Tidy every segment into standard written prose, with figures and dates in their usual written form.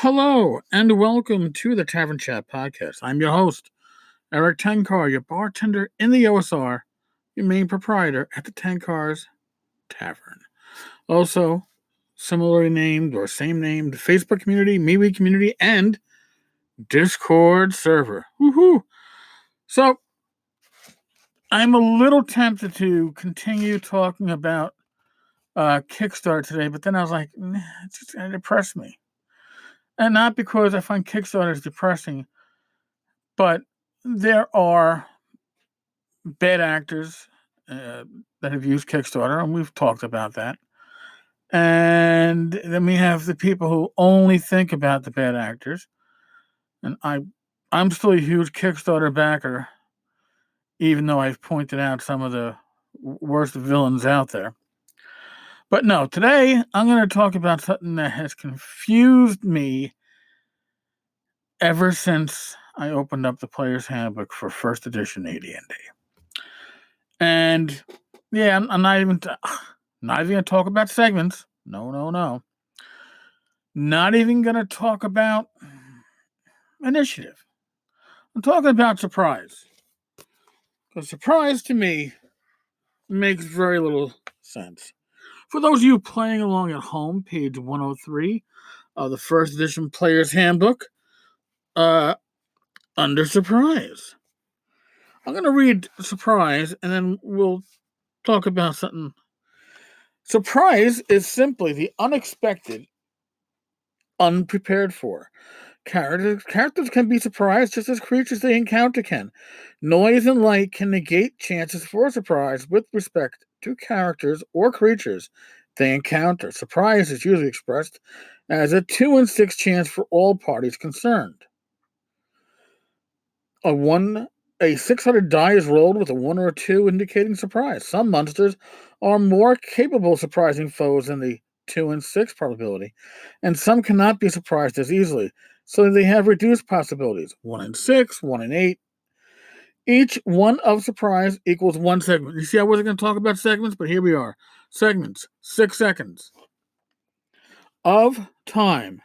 Hello, and welcome to the Tavern Chat Podcast. I'm your host, Eric Tenkar, your bartender in the OSR, your main proprietor at the Tenkar's Tavern. Also, similarly named or same named Facebook community, MeWe community, and Discord server. Woohoo! So, I'm a little tempted to continue talking about Kickstarter today, but then I was like, it's just going to depress me. And not because I find Kickstarters depressing, but there are bad actors that have used Kickstarter, and we've talked about that. And then we have the people who only think about the bad actors. And I'm still a huge Kickstarter backer, even though I've pointed out some of the worst villains out there. But no, today I'm going to talk about something that has confused me ever since I opened up the Player's Handbook for first edition AD&D. And yeah, I'm not even going to talk about segments. No. Not even going to talk about initiative. I'm talking about surprise. Because surprise to me makes very little sense. For those of you playing along at home, page 103 of the first edition Player's Handbook, under surprise. I'm going to read surprise, and then we'll talk about something. Surprise is simply the unexpected, unprepared for. Characters can be surprised just as creatures they encounter can. Noise and light can negate chances for surprise with respect to characters or creatures they encounter. Surprise is usually expressed as a 2 in 6 chance for all parties concerned. A 600 die is rolled with a 1 or a 2 indicating surprise. Some monsters are more capable of surprising foes than the 2 in 6 probability, and some cannot be surprised as easily, so they have reduced possibilities. 1 in 6, 1 in 8. Each one of surprise equals 1 segment. You see, I wasn't going to talk about segments, but here we are. Segments, 6 seconds of time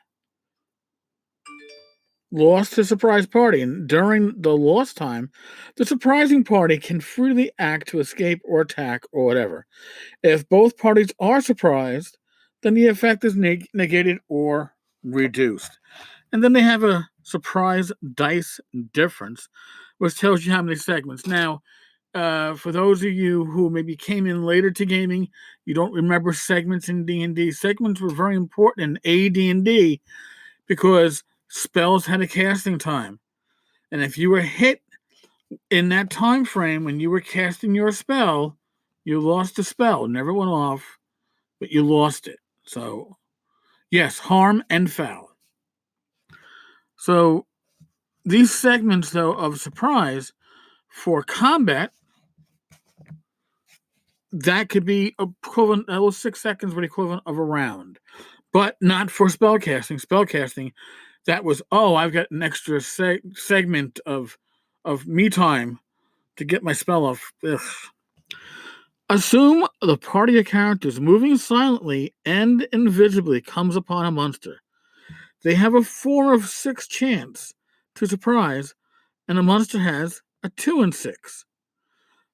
lost to surprise party, and during the lost time, the surprising party can freely act to escape or attack or whatever. If both parties are surprised, then the effect is negated or reduced. And then they have a surprise dice difference, which tells you how many segments. Now, for those of you who maybe came in later to gaming, you don't remember segments in D&D. Segments were very important in AD&D because spells had a casting time. And if you were hit in that time frame when you were casting your spell, you lost the spell. It never went off, but you lost it. So, yes, harm and foul. So, these segments, though, of surprise for combat, that could be equivalent, those 6 seconds were the equivalent of a round, but not for spellcasting. Spellcasting, that was, I've got an extra segment of me time to get my spell off. Ugh. Assume the party of characters moving silently and invisibly comes upon a monster. They have a 4 of 6 chance to surprise, and the monster has a 2 in 6.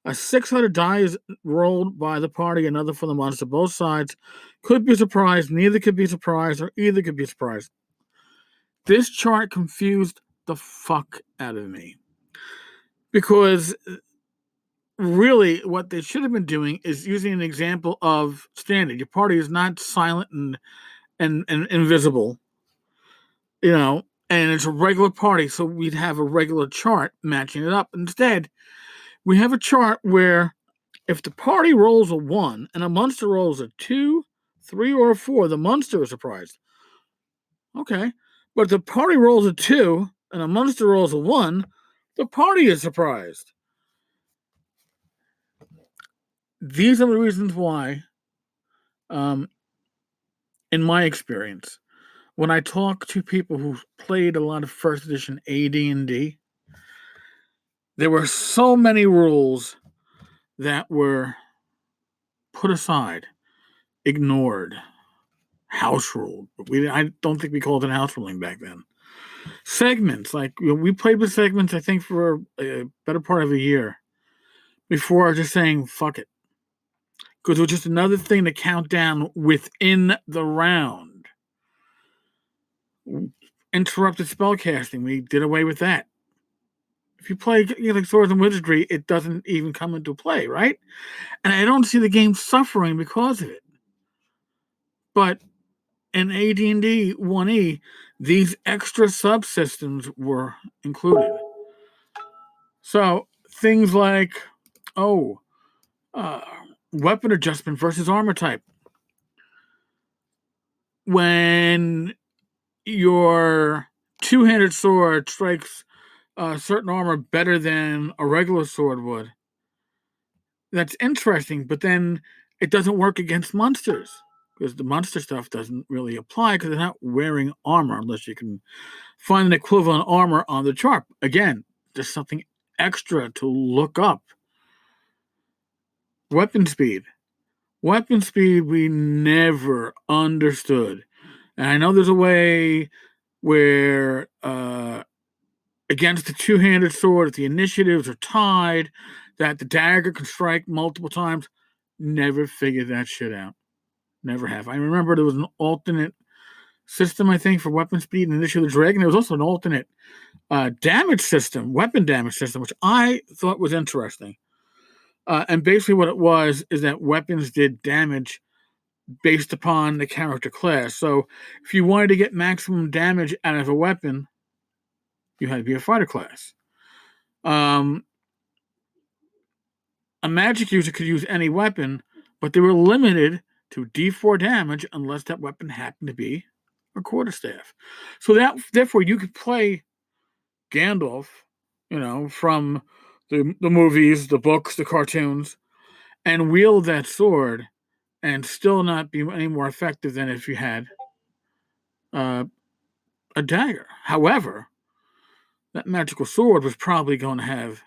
A 600 die is rolled by the party, another for the monster. Both sides could be surprised, neither could be surprised, or either could be surprised. This chart confused the fuck out of me. Because really what they should have been doing is using an example of standard. Your party is not silent and invisible, and it's a regular party, so we'd have a regular chart matching it up. Instead, we have a chart where if the party rolls a 1 and a monster rolls a 2, 3, or a 4, the monster is surprised. Okay. But if the party rolls a 2 and a monster rolls a 1, the party is surprised. These are the reasons why, in my experience, when I talk to people who played a lot of first edition AD&D, there were so many rules that were put aside, ignored, house ruled. But I don't think we called it house ruling back then. Segments, like we played with segments, I think, for a better part of a year before just saying fuck it, because it was just another thing to count down within the round. Interrupted spellcasting, we did away with that. If you play like Swords and Wizardry, it doesn't even come into play, right? And I don't see the game suffering because of it. But in AD&D 1E, these extra subsystems were included. So things like, weapon adjustment versus armor type. When your two-handed sword strikes certain armor better than a regular sword would, that's interesting, but then it doesn't work against monsters because the monster stuff doesn't really apply because they're not wearing armor unless you can find an equivalent armor on the chart. Again, just something extra to look up. Weapon speed. Weapon speed we never understood. And I know there's a way where against the two-handed sword, if the initiatives are tied, that the dagger can strike multiple times. Never figured that shit out. Never have. I remember there was an alternate system, I think, for weapon speed in Initiative of the Dragon. There was also an alternate damage system, weapon damage system, which I thought was interesting. And basically what it was is that weapons did damage based upon the character class. So if you wanted to get maximum damage out of a weapon, you had to be a fighter class. A magic user could use any weapon, but they were limited to D4 damage unless that weapon happened to be a quarterstaff. So that therefore you could play Gandalf, from the movies, the books, the cartoons, and wield that sword and still not be any more effective than if you had a dagger. However, that magical sword was probably going to have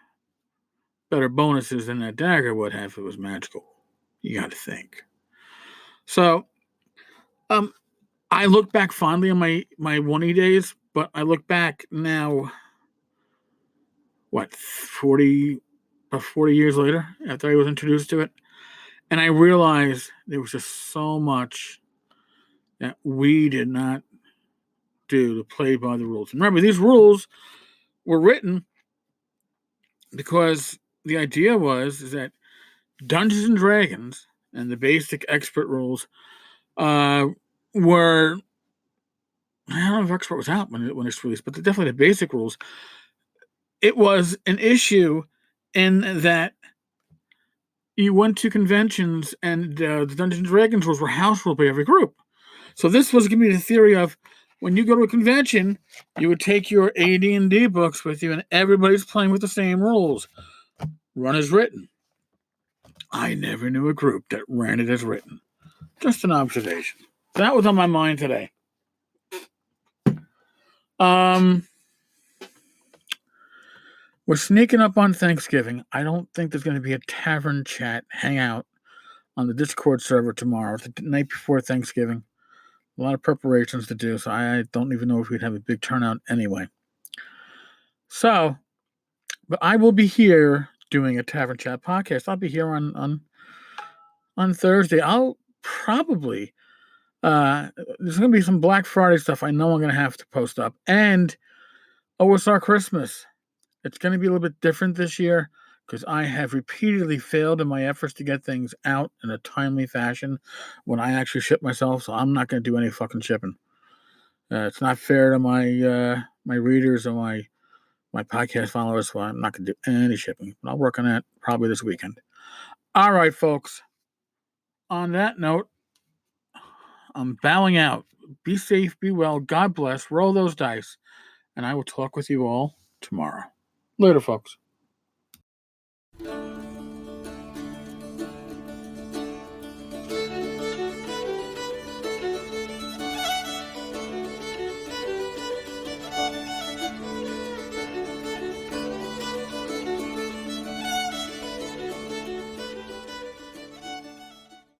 better bonuses than that dagger would have if it was magical. You got to think. So, I look back fondly on my 1E days, but I look back now, 40 years later after I was introduced to it, and I realized there was just so much that we did not do to play by the rules. And remember, these rules were written because the idea is that Dungeons and Dragons and the basic expert rules were, I don't know if expert was out when it's released, but definitely the basic rules. It was an issue in that you went to conventions and the Dungeons and Dragons rules were house ruled by every group. So this was going to be the theory of when you go to a convention, you would take your AD&D books with you and everybody's playing with the same rules. Run as written. I never knew a group that ran it as written. Just an observation. That was on my mind today. We're sneaking up on Thanksgiving. I don't think there's going to be a tavern chat hangout on the Discord server tomorrow. It's the night before Thanksgiving. A lot of preparations to do, so I don't even know if we'd have a big turnout anyway. So, but I will be here doing a Tavern Chat podcast. I'll be here on Thursday. I'll probably there's going to be some Black Friday stuff I know I'm going to have to post up. And OSR Christmas. It's going to be a little bit different this year because I have repeatedly failed in my efforts to get things out in a timely fashion when I actually ship myself. So I'm not going to do any fucking shipping. It's not fair to my my readers or my podcast followers, so I'm not going to do any shipping. But I'll work on that probably this weekend. All right, folks. On that note, I'm bowing out. Be safe, be well, God bless, roll those dice, and I will talk with you all tomorrow. Later, folks.